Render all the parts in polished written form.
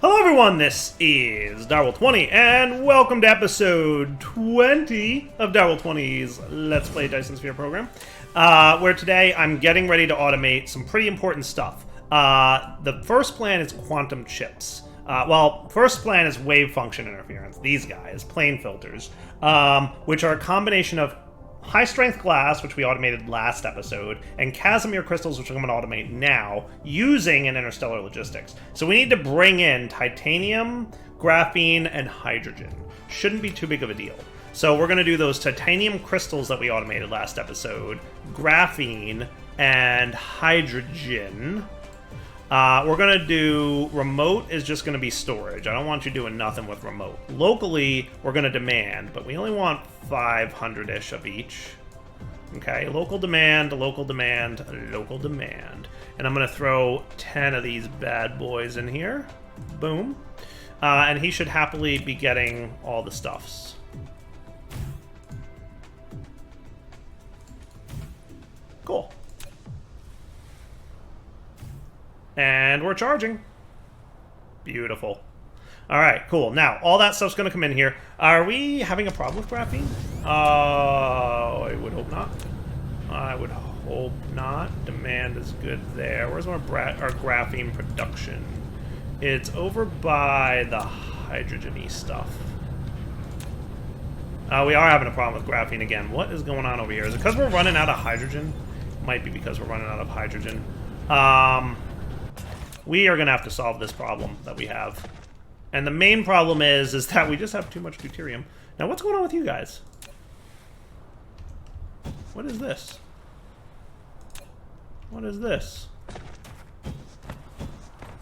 Hello everyone, this is Ep20, and welcome to episode 20 of Ep20's Let's Play Dyson Sphere program, where today I'm getting ready to automate some pretty important stuff. The first plan is quantum chips. First plan is wave function interference, these guys, plane filters, which are a combination of high-strength glass, which we automated last episode, and Casimir crystals, which I'm going to automate now, using an interstellar logistics. So we need to bring in titanium, graphene, and hydrogen. Shouldn't be too big of a deal. So we're going to do those titanium crystals that we automated last episode, graphene, and hydrogen. We're going to do... remote is just going to be storage. I don't want you doing nothing with remote. Locally, we're going to demand, but we only want 500-ish of each. Okay, local demand, local demand, local demand. And I'm going to throw 10 of these bad boys in here. Boom. And he should happily be getting all the stuffs. Cool. And we're charging. Beautiful. All right, cool. Now, all that stuff's going to come in here. Are we having a problem with graphene? I would hope not. I would hope not. Demand is good there. Where's our graphene production? It's over by the hydrogen-y stuff. We are having a problem with graphene again. What is going on over here? Is it because we're running out of hydrogen? Might be because we're running out of hydrogen. We are going to have to solve this problem that we have. And the main problem is that we just have too much deuterium. Now, what's going on with you guys? What is this? What is this?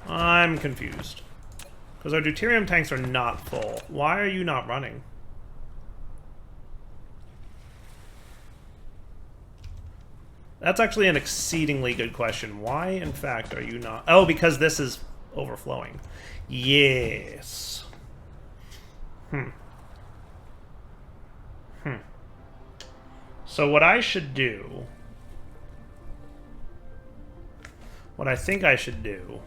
I'm confused. Because our deuterium tanks are not full. Why are you not running? That's actually an exceedingly good question. Why, in fact, are you not... oh, because this is overflowing. Yes. So what I should do... what I think I should do...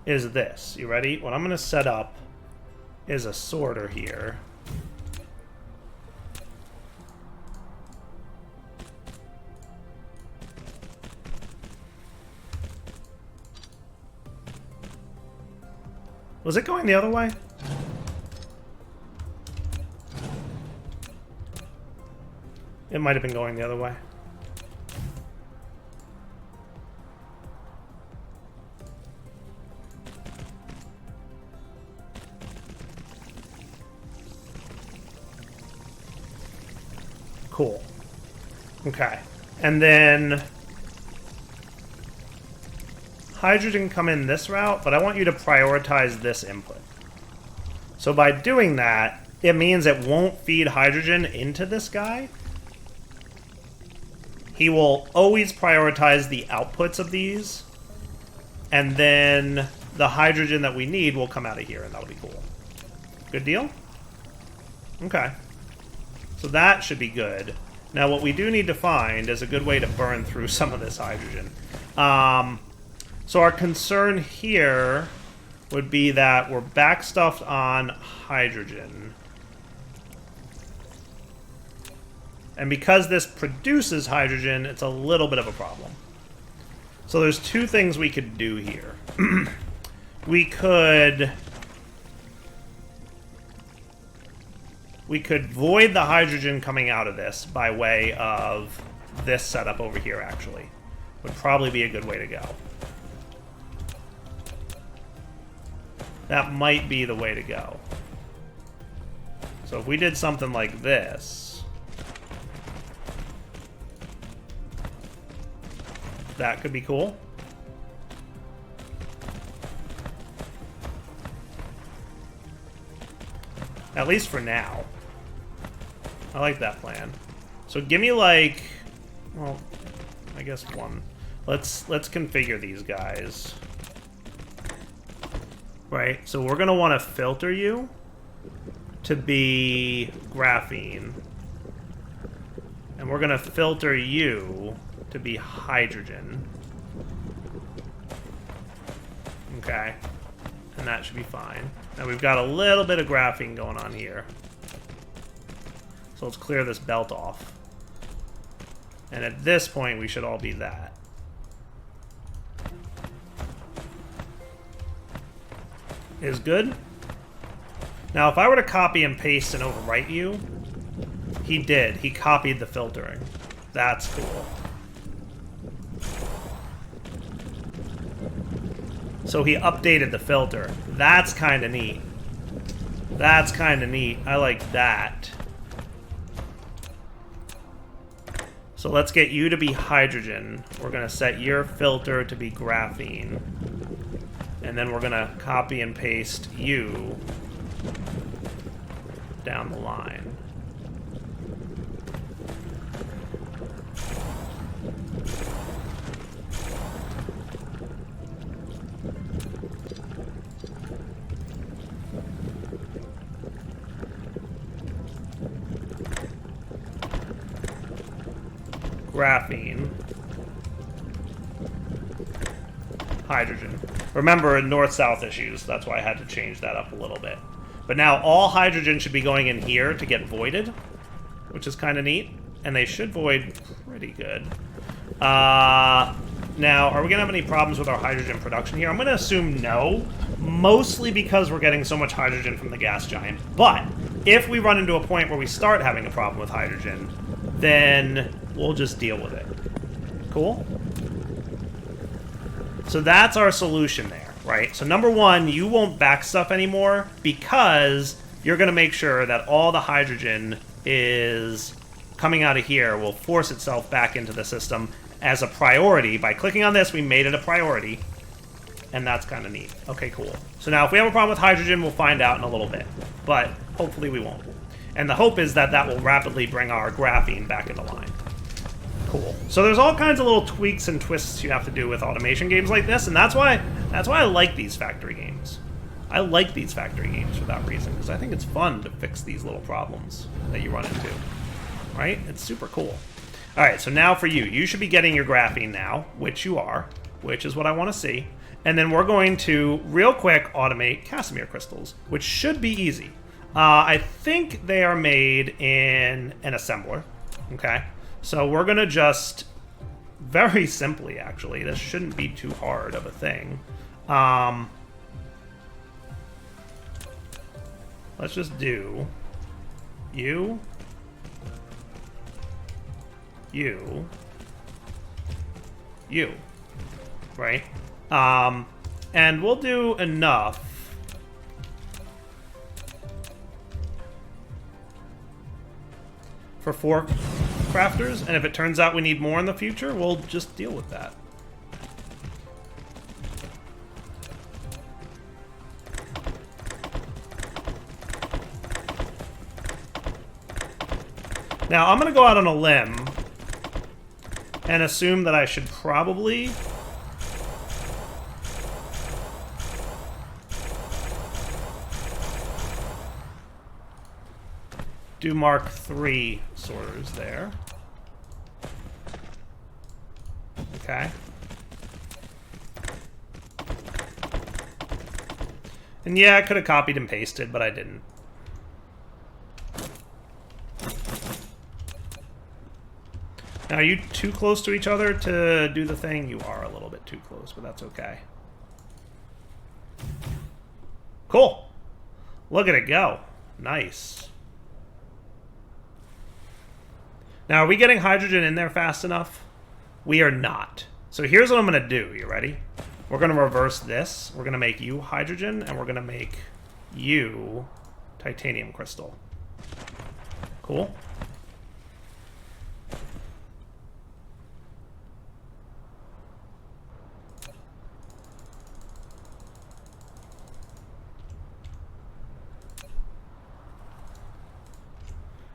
is this. You ready? What I'm going to set up is a sorter here. Was it going the other way? It might have been going the other way. Cool. Okay. And then... hydrogen come in this route, but I want you to prioritize this input. So by doing that, it means it won't feed hydrogen into this guy. He will always prioritize the outputs of these, and then the hydrogen that we need will come out of here, and that'll be cool. Good deal? Okay. So that should be good. Now what we do need to find is a good way to burn through some of this hydrogen. So our concern here would be that we're backstuffed on hydrogen. And because this produces hydrogen, it's a little bit of a problem. So there's two things we could do here. We could void the hydrogen coming out of this by way of this setup over here, actually. Would probably be a good way to go. That might be the way to go. So if we did something like this, that could be cool. At least for now. I like that plan. So give me like, well, I guess one. Let's configure these guys. Right, so we're going to want to filter you to be graphene. And we're going to filter you to be hydrogen. Okay. And that should be fine. Now we've got a little bit of graphene going on here. So let's clear this belt off. And at this point, we should all be that. Is good. Now, if I were to copy and paste and overwrite you, he did. He copied the filtering. That's cool. So he updated the filter. That's kind of neat. That's kind of neat. I like that. So let's get you to be hydrogen. We're going to set your filter to be graphene. And then we're going to copy and paste you down the line. Graphene. Hydrogen. Remember, north-south issues. That's why I had to change that up a little bit. But now all hydrogen should be going in here to get voided, which is kind of neat. And they should void pretty good. Now, are we going to have any problems with our hydrogen production here? I'm going to assume no, mostly because we're getting so much hydrogen from the gas giant. But if we run into a point where we start having a problem with hydrogen, then we'll just deal with it. Cool? So that's our solution there, right? So number one, you won't back stuff anymore because you're going to make sure that all the hydrogen is coming out of here will force itself back into the system as a priority. By clicking on this, we made it a priority, and that's kind of neat. Okay, cool. So now if we have a problem with hydrogen, we'll find out in a little bit, but hopefully we won't. And the hope is that that will rapidly bring our graphene back into line. Cool. So there's all kinds of little tweaks and twists you have to do with automation games like this, and that's why I like these factory games. I like these factory games for that reason, because I think it's fun to fix these little problems that you run into. Right? It's super cool. Alright, so now for you. You should be getting your graphene now, which you are, which is what I want to see. And then we're going to, real quick, automate Casimir crystals, which should be easy. I think they are made in an assembler. Okay? So we're going to just, very simply actually, this shouldn't be too hard of a thing. Let's just do you, right? And we'll do enough for 4 crafters, and if it turns out we need more in the future, we'll just deal with that. Now, I'm going to go out on a limb and assume that I should probably do Mark III sorters there. Okay. And yeah, I could have copied and pasted, but I didn't. Now, are you too close to each other to do the thing? You are a little bit too close, but that's okay. Cool. Look at it go. Nice. Now, are we getting hydrogen in there fast enough? We are not. So here's what I'm going to do. You ready? We're going to reverse this. We're going to make you hydrogen, and we're going to make you titanium crystal. Cool?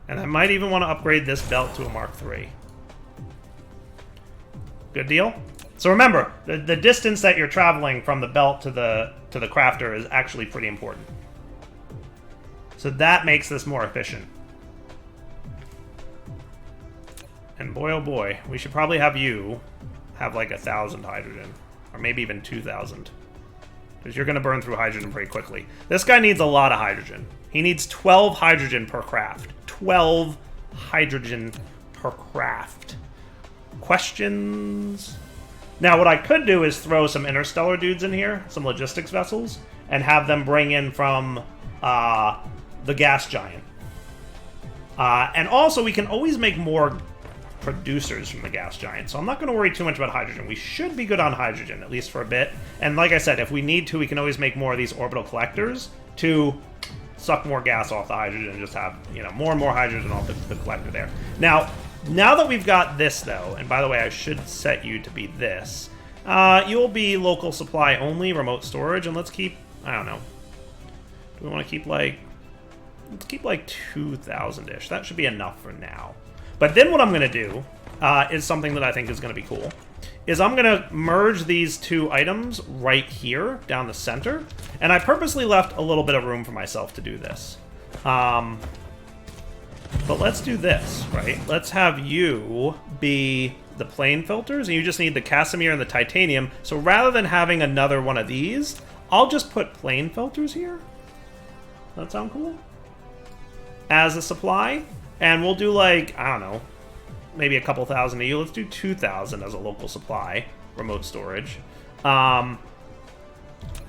And I might even want to upgrade this belt to a Mark III. Good deal? So remember, the distance that you're traveling from the belt to the crafter is actually pretty important. So that makes this more efficient. And boy, oh boy, we should probably have you have like 1,000 hydrogen. Or maybe even 2,000. Because you're going to burn through hydrogen pretty quickly. This guy needs a lot of hydrogen. He needs 12 hydrogen per craft. 12 hydrogen per craft. Questions? Now, what I could do is throw some interstellar dudes in here, some logistics vessels, and have them bring in from the gas giant. And also, we can always make more producers from the gas giant, so I'm not going to worry too much about hydrogen. We should be good on hydrogen, at least for a bit. And like I said, if we need to, we can always make more of these orbital collectors to suck more gas off the hydrogen and just have, you know, more and more hydrogen off the collector there. Now that we've got this, though, and by the way, I should set you to be this, you'll be local supply only, remote storage, and let's keep, I don't know, do we want to keep like, let's keep like 2,000-ish. That should be enough for now. But then what I'm going to do is something that I think is going to be cool. Is I'm going to merge these two items right here down the center. And I purposely left a little bit of room for myself to do this. But let's do this, right? Let's have you be the plane filters. And you just need the Casimir and the titanium. So rather than having another one of these, I'll just put plane filters here. That sound cool? As a supply. And we'll do like, I don't know, maybe a couple thousand of you. Let's do 2,000 as a local supply, remote storage. And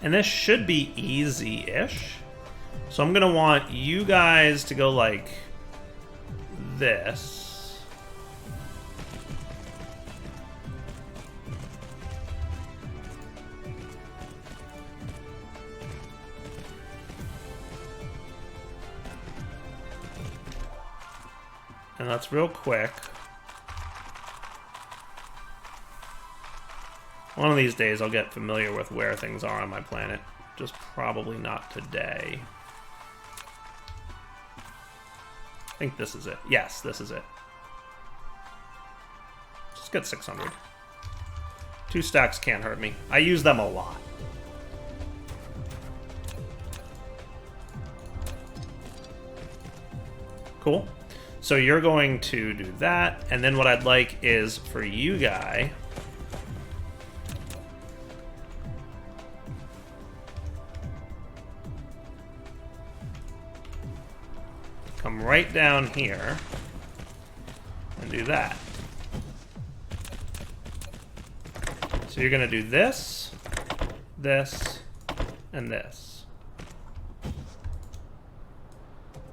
this should be easy-ish. So I'm going to want you guys to go like this. And that's real quick. One of these days I'll get familiar with where things are on my planet. Just probably not today. I think this is it. Yes, this is it. Just get 600. 2 stacks can't hurt me. I use them a lot. Cool. So you're going to do that, and then what I'd like is for you guy come right down here and do that. So you're going to do this, this, and this.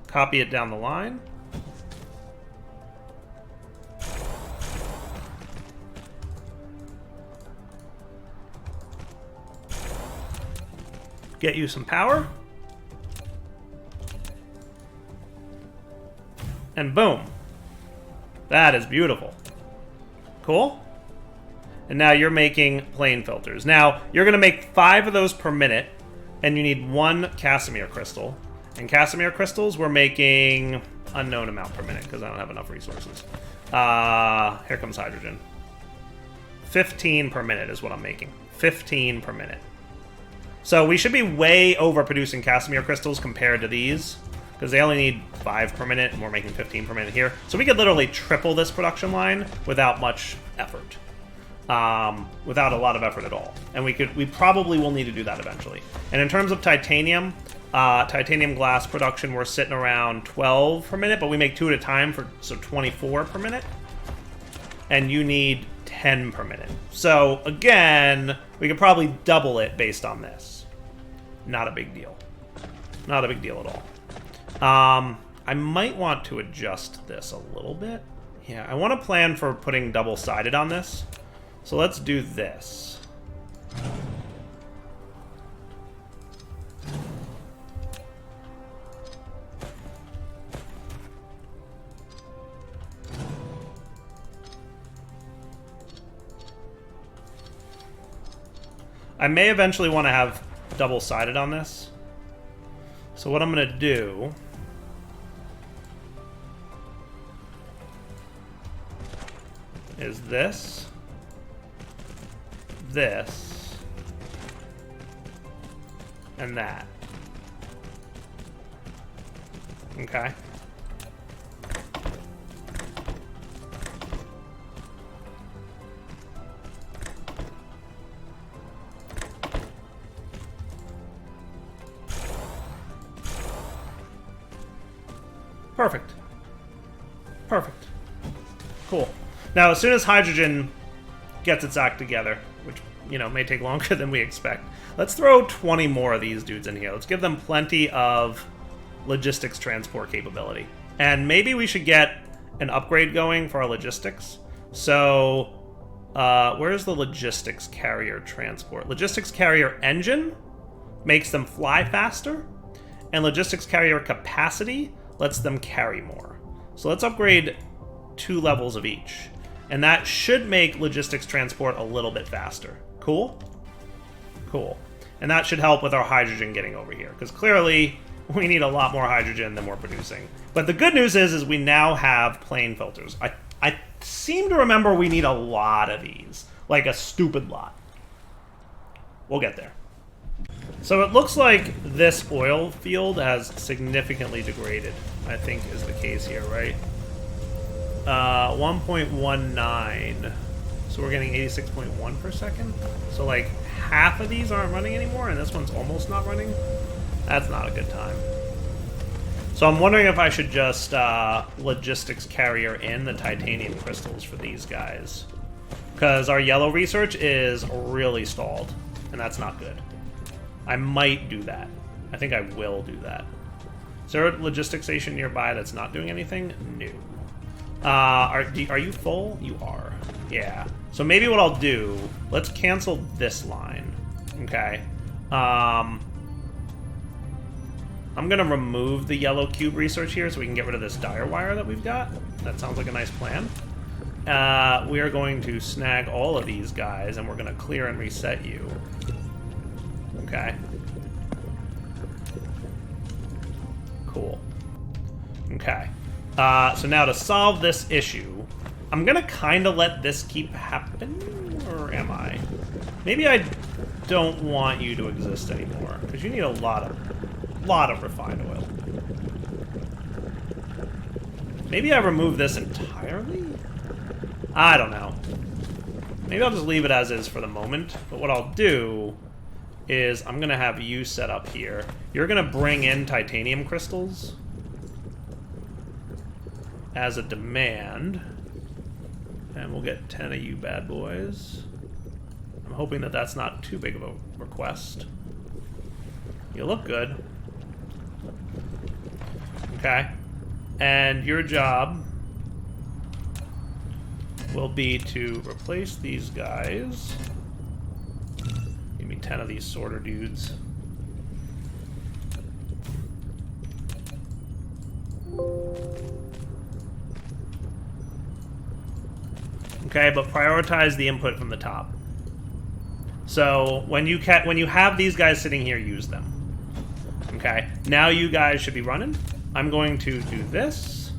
Copy it down the line. Get you some power. And boom. That is beautiful. Cool? And now you're making plane filters. Now, you're going to make 5 of those per minute, and you need 1 Casimir crystal. And Casimir crystals, we're making unknown amount per minute, because I don't have enough resources. Here comes hydrogen. 15 per minute is what I'm making. 15 per minute. So we should be way overproducing Casimir crystals compared to these, because they only need 5 per minute, and we're making 15 per minute here. So we could literally triple this production line without much effort. Without a lot of effort at all. And we probably will need to do that eventually. And in terms of titanium, titanium glass production, we're sitting around 12 per minute, but we make 2 at a time, so 24 per minute. And you need 10 per minute. So again, we could probably double it based on this. Not a big deal. Not a big deal at all. I might want to adjust this a little bit. Yeah, I want to plan for putting double-sided on this. So let's do this. I may eventually want to have double-sided on this. So what I'm going to do is this, and that. Okay. Perfect. Perfect. Cool. Now, as soon as hydrogen gets its act together, which, you know, may take longer than we expect, let's throw 20 more of these dudes in here. Let's give them plenty of logistics transport capability. And maybe we should get an upgrade going for our logistics. So, where's the logistics carrier transport? Logistics carrier engine makes them fly faster, and logistics carrier capacity lets them carry more. So let's upgrade 2 levels of each. And that should make logistics transport a little bit faster. Cool? Cool. And that should help with our hydrogen getting over here, because clearly we need a lot more hydrogen than we're producing. But the good news is we now have plane filters. I seem to remember we need a lot of these. Like a stupid lot. We'll get there. So it looks like this oil field has significantly degraded, I think is the case here, right? 1.19. So we're getting 86.1 per second. So like half of these aren't running anymore, and this one's almost not running. That's not a good time. So I'm wondering if I should just logistics carrier in the titanium crystals for these guys. Because our yellow research is really stalled, and that's not good. I might do that. I think I will do that. Is there a logistics station nearby that's not doing anything? No. Are you full? You are. Yeah. So maybe what I'll do, let's cancel this line. Okay. I'm going to remove the yellow cube research here so we can get rid of this dire wire that we've got. That sounds like a nice plan. We are going to snag all of these guys, and we're going to clear and reset you. Okay. Cool. Okay. So now to solve this issue, I'm going to kind of let this keep happening, or am I? Maybe I don't want you to exist anymore, because you need a lot of refined oil. Maybe I remove this entirely? I don't know. Maybe I'll just leave it as is for the moment, but what I'll do is I'm going to have you set up here. You're going to bring in titanium crystals as a demand, and we'll get 10 of you bad boys. I'm hoping that that's not too big of a request. You look good. Okay. And your job will be to replace these guys. Give me 10 of these sorter dudes. Okay, but prioritize the input from the top. So when you have these guys sitting here, use them. Okay, now you guys should be running. I'm going to do this.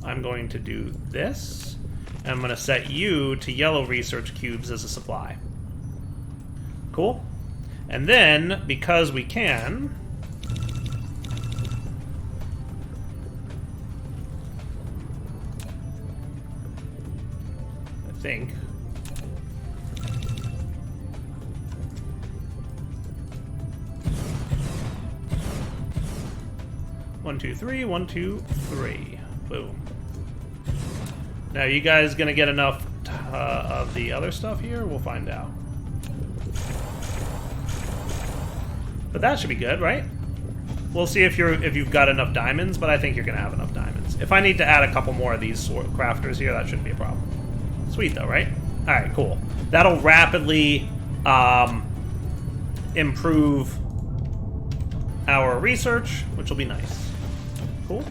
I'm going to do this. And I'm going to set you to yellow research cubes as a supply. Cool. And then, because we can, I think, one, two, three, 1, 2, 3. Boom. Now, you guys gonna get enough of the other stuff here? We'll find out. But that should be good, right? We'll see if you've got enough diamonds, but I think you're gonna have enough diamonds. If I need to add a couple more of these crafters here, that shouldn't be a problem. Sweet though, right? All right, cool. That'll rapidly improve our research, which will be nice. Cool.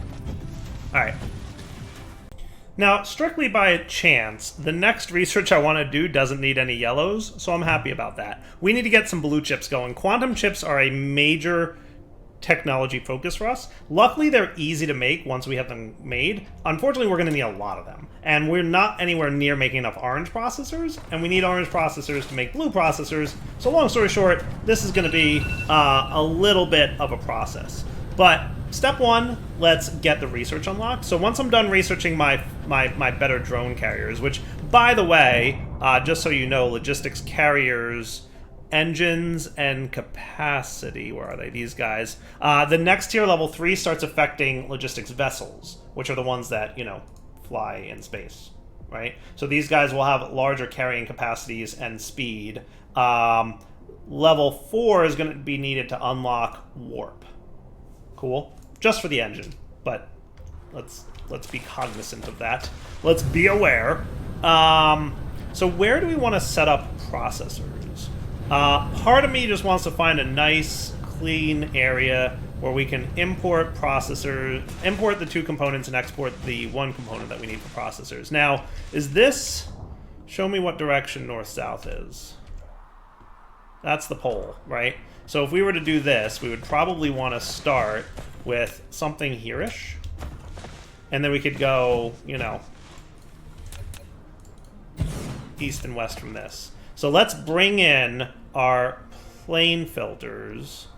All right. Now, strictly by chance, the next research I want to do doesn't need any yellows, so I'm happy about that. We need to get some blue chips going. Quantum chips are a major technology focus for us. Luckily, they're easy to make once we have them made. Unfortunately, we're going to need a lot of them. And we're not anywhere near making enough orange processors, and we need orange processors to make blue processors. So long story short, this is going to be a little bit of a process. But step one, let's get the research unlocked. So once I'm done researching my better drone carriers, which, by the way, just so you know, logistics carriers engines and capacity. Where are they? These guys. The next tier, level 3, starts affecting logistics vessels, which are the ones that, you know, fly in space, right? So these guys will have larger carrying capacities and speed. Level 4 is going to be needed to unlock warp. Cool. Just for the engine, but let's be cognizant of that. Let's be aware. So where do we want to set up processors? Part of me just wants to find a nice, clean area where we can import processors, import the 2 components and export the 1 component that we need for processors. Now, is this... Show me what direction north-south is. That's the pole, right? So if we were to do this, we would probably want to start with something here-ish. And then we could go, you know, east and west from this. So let's bring in our plane filters,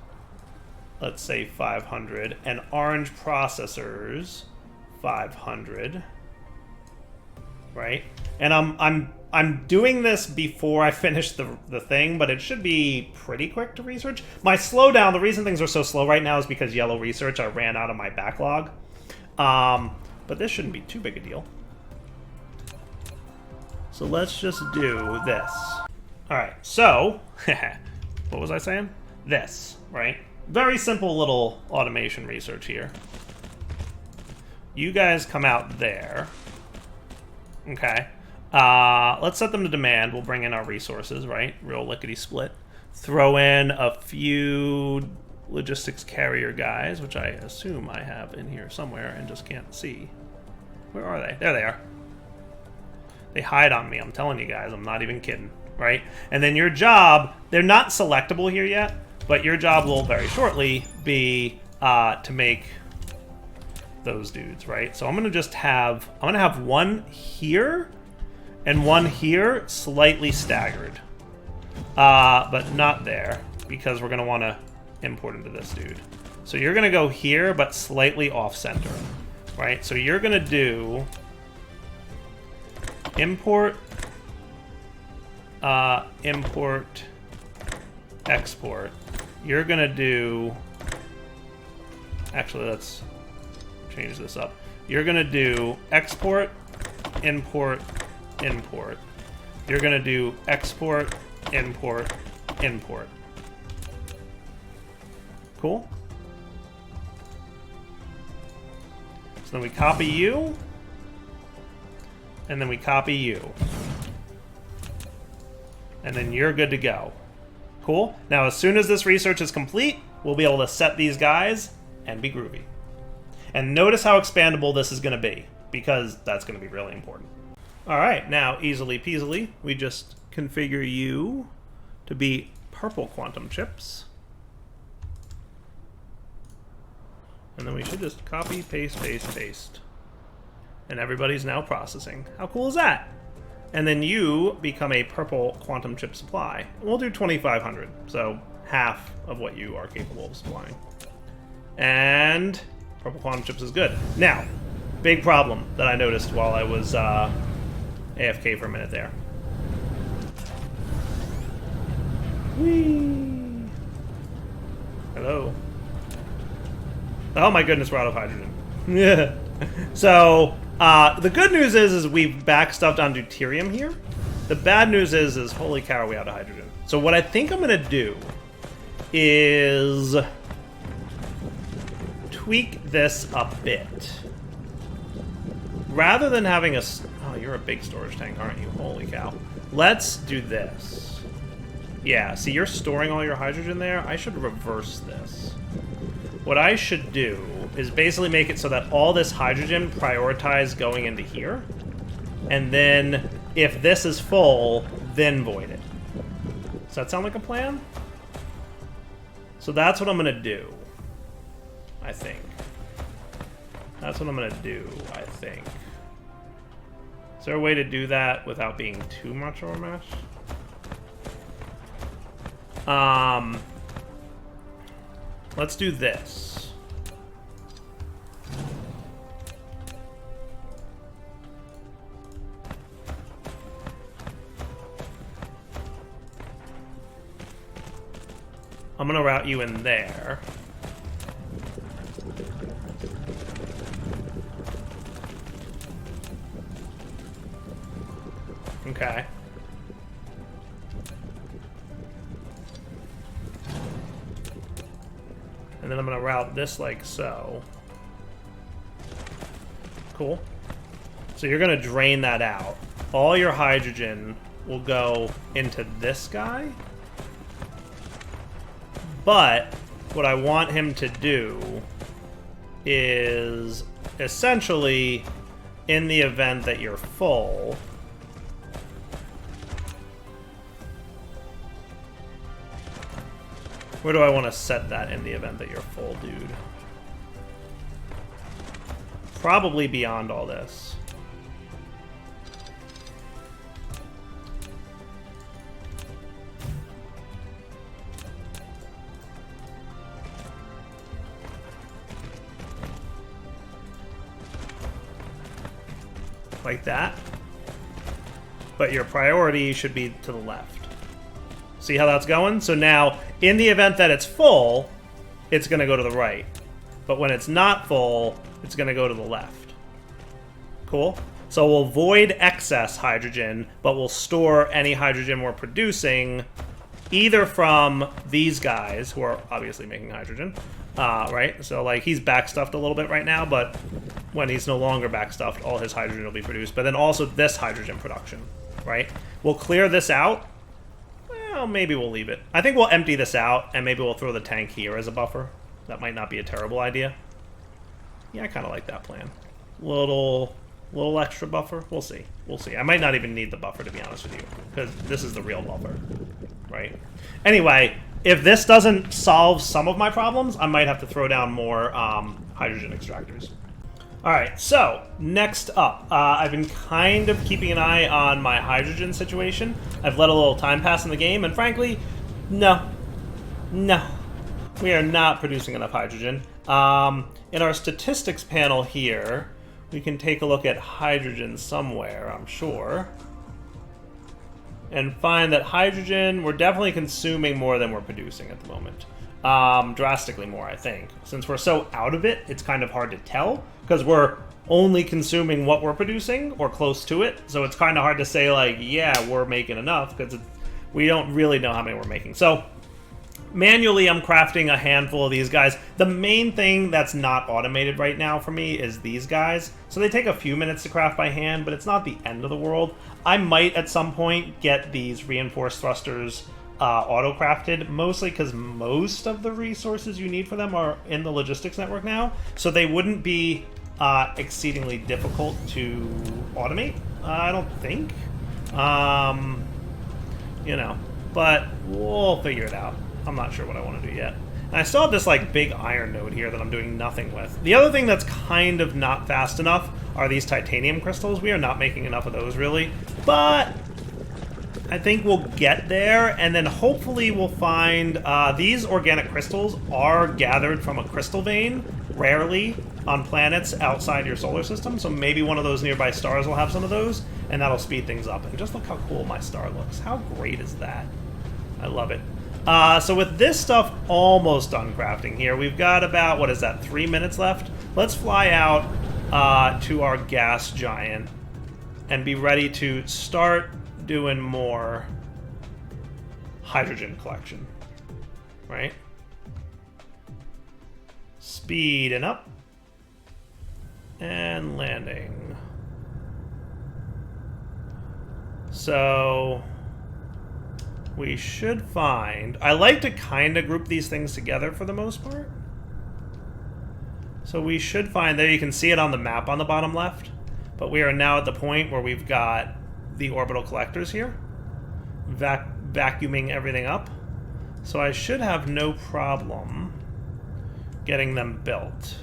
let's say 500, and orange processors, 500, right? And I'm doing this before I finish the thing, but it should be pretty quick to research. My slowdown, the reason things are so slow right now is because yellow research, I ran out of my backlog. But this shouldn't be too big a deal. So let's just do this. Alright, so, what was I saying? This, right? Very simple little automation research here. You guys come out there. Okay. Let's set them to demand. We'll bring in our resources, right? Real lickety-split. Throw in a few logistics carrier guys, which I assume I have in here somewhere and just can't see. Where are they? There they are. They hide on me. I'm telling you guys. I'm not even kidding, right? And then your job, they're not selectable here yet, but your job will very shortly be to make those dudes, right? So I'm going to just have, I'm going to have one here and one here slightly staggered. But not there, because we're going to want to import into this dude. So you're going to go here, but slightly off-center, right? So you're going to do import, import, export. You're going to do... Actually, let's change this up. You're going to do export, import, import. You're going to do export, import, import. Cool. So then we copy you. And then we copy you. And then you're good to go. Cool. Now, as soon as this research is complete, we'll be able to set these guys and be groovy. And notice how expandable this is going to be, because that's going to be really important. All right, now, easily peasily, we just configure you to be purple quantum chips. And then we should just copy, paste, paste, paste. And everybody's now processing. How cool is that? And then you become a purple quantum chip supply. We'll do 2,500, so half of what you are capable of supplying. And purple quantum chips is good. Now, big problem that I noticed while I was AFK for a minute there. Whee! Hello. Oh my goodness, we're out of hydrogen. Yeah. So, the good news is we've backstuffed on deuterium here. The bad news is holy cow, are we out of hydrogen. So what I think I'm going to do is tweak this a bit. Rather than having a... Oh, you're a big storage tank, aren't you? Holy cow. Let's do this. Yeah, see, you're storing all your hydrogen there? I should reverse this. What I should do is basically make it so that all this hydrogen prioritizes going into here. And then, if this is full, then void it. Does that sound like a plan? So that's what I'm going to do, I think. That's what I'm going to do, I think. Is there a way to do that without being too much of a mess? Let's do this. I'm gonna route you in there. Okay. And then I'm gonna route this like so. Cool. So you're gonna drain that out. All your hydrogen will go into this guy. But what I want him to do is essentially, in the event that you're full, where do I want to set that in the event that you're full, dude? Probably beyond all this. Like that. But your priority should be to the left. See how that's going? So now, in the event that it's full, it's going to go to the right. But when it's not full, it's going to go to the left. Cool? So we'll void excess hydrogen, but we'll store any hydrogen we're producing either from these guys, who are obviously making hydrogen, right? So, like, he's backstuffed a little bit right now, but when he's no longer backstuffed, all his hydrogen will be produced. But then also this hydrogen production, right? We'll clear this out. Well, maybe we'll leave it. I think we'll empty this out, and maybe we'll throw the tank here as a buffer. That might not be a terrible idea. Yeah, I kind of like that plan. Little extra buffer. We'll see. We'll see. I might not even need the buffer, to be honest with you, because this is the real buffer, right? Anyway, if this doesn't solve some of my problems, I might have to throw down more hydrogen extractors. Alright, so, next up. I've been kind of keeping an eye on my hydrogen situation. I've let a little time pass in the game, and frankly, no. We are not producing enough hydrogen. In our statistics panel here, we can take a look at hydrogen somewhere, I'm sure. And find that hydrogen, we're definitely consuming more than we're producing at the moment. Drastically more, I think. Since we're so out of it, it's kind of hard to tell, because we're only consuming what we're producing, or close to it. So it's kind of hard to say, like, yeah, we're making enough, because we don't really know how many we're making. So, manually, I'm crafting a handful of these guys. The main thing that's not automated right now for me is these guys. So they take a few minutes to craft by hand, but it's not the end of the world. I might, at some point, get these reinforced thrusters auto-crafted, mostly because most of the resources you need for them are in the logistics network now, so they wouldn't be exceedingly difficult to automate, I don't think. You know, but we'll figure it out. I'm not sure what I want to do yet. And I still have this, like, big iron node here that I'm doing nothing with. The other thing that's kind of not fast enough are these titanium crystals. We are not making enough of those, really. But I think we'll get there, and then hopefully we'll find... these organic crystals are gathered from a crystal vein, rarely, on planets outside your solar system. So maybe one of those nearby stars will have some of those, and that'll speed things up. And just look how cool my star looks. How great is that? I love it. So with this stuff almost done crafting here, we've got about, what is that, 3 minutes left? Let's fly out to our gas giant and be ready to start doing more hydrogen collection, right? Speeding up and landing. So we should find... I like to kind of group these things together for the most part. So we should find... There you can see it on the map on the bottom left. But we are now at the point where we've got the orbital collectors here. Vacuuming everything up. So I should have no problem getting them built.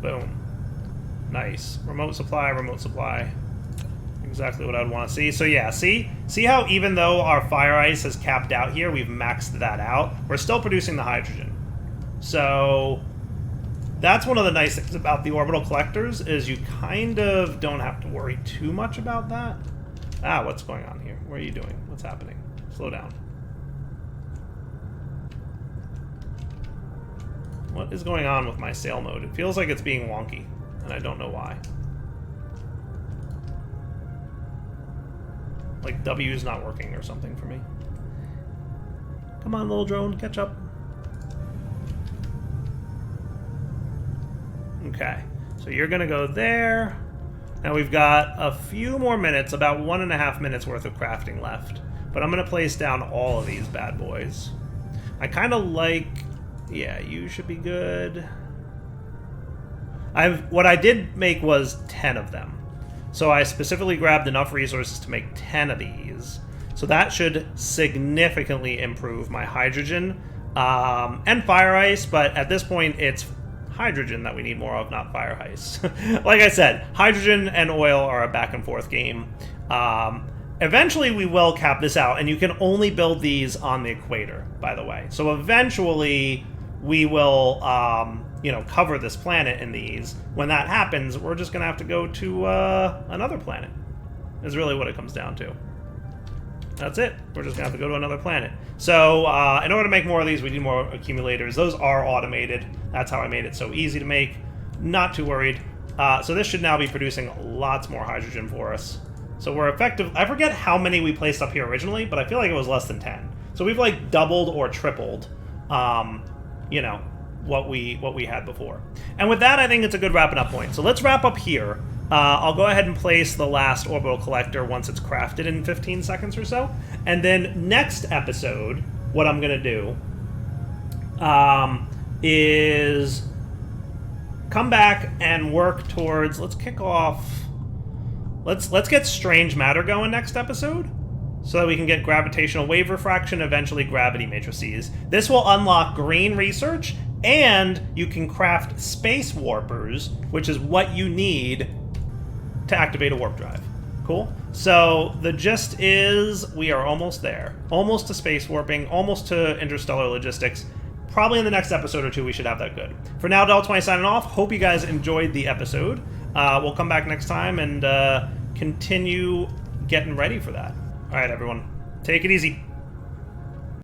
Boom. Nice. Remote supply, remote supply. Exactly what I'd want to see. So yeah, see how even though our fire ice has capped out here, we've maxed that out. We're still producing the hydrogen. So That's one of the nice things about the orbital collectors, is you kind of don't have to worry too much about that. Ah, what's going on here? What are you doing? What's happening? Slow down. What is going on with my sail mode? It feels like it's being wonky, and I don't know why. Like W is not working or something for me. Come on, little drone, catch up. Okay, so you're gonna go there. Now we've got a few more minutes, about 1.5 minutes worth of crafting left. But I'm gonna place down all of these bad boys. I kind of like... Yeah, you should be good. What I did make was 10 of them. So I specifically grabbed enough resources to make 10 of these. So that should significantly improve my hydrogen and fire ice, but at this point it's hydrogen that we need more of, not fire ice. Like I said, hydrogen and oil are a back and forth game. Eventually we will cap this out, and you can only build these on the equator, by the way. So eventually we will, you know, cover this planet in these. When that happens, we're just going to have to go to another planet, is really what it comes down to. That's it. We're just going to have to go to another planet. So in order to make more of these, we need more accumulators. Those are automated. That's how I made it so easy to make. Not too worried. So this should now be producing lots more hydrogen for us. So we're effective. I forget how many we placed up here originally, but I feel like it was less than 10. So we've like doubled or tripled, you know, what we had before. And with that, I think it's a good wrapping up point. So let's wrap up here. I'll go ahead and place the last orbital collector once it's crafted in 15 seconds or so. And then next episode, what I'm going to do is come back and work towards... Let's kick off... Let's get strange matter going next episode, so that we can get gravitational wave refraction, eventually gravity matrices. This will unlock green research, and you can craft space warpers, which is what you need to activate a warp drive. Cool? So the gist is we are almost there. Almost to space warping, almost to interstellar logistics. Probably in the next episode or two we should have that good. For now, Ep20 signing off. Hope you guys enjoyed the episode. We'll come back next time and continue getting ready for that. All right, everyone. Take it easy.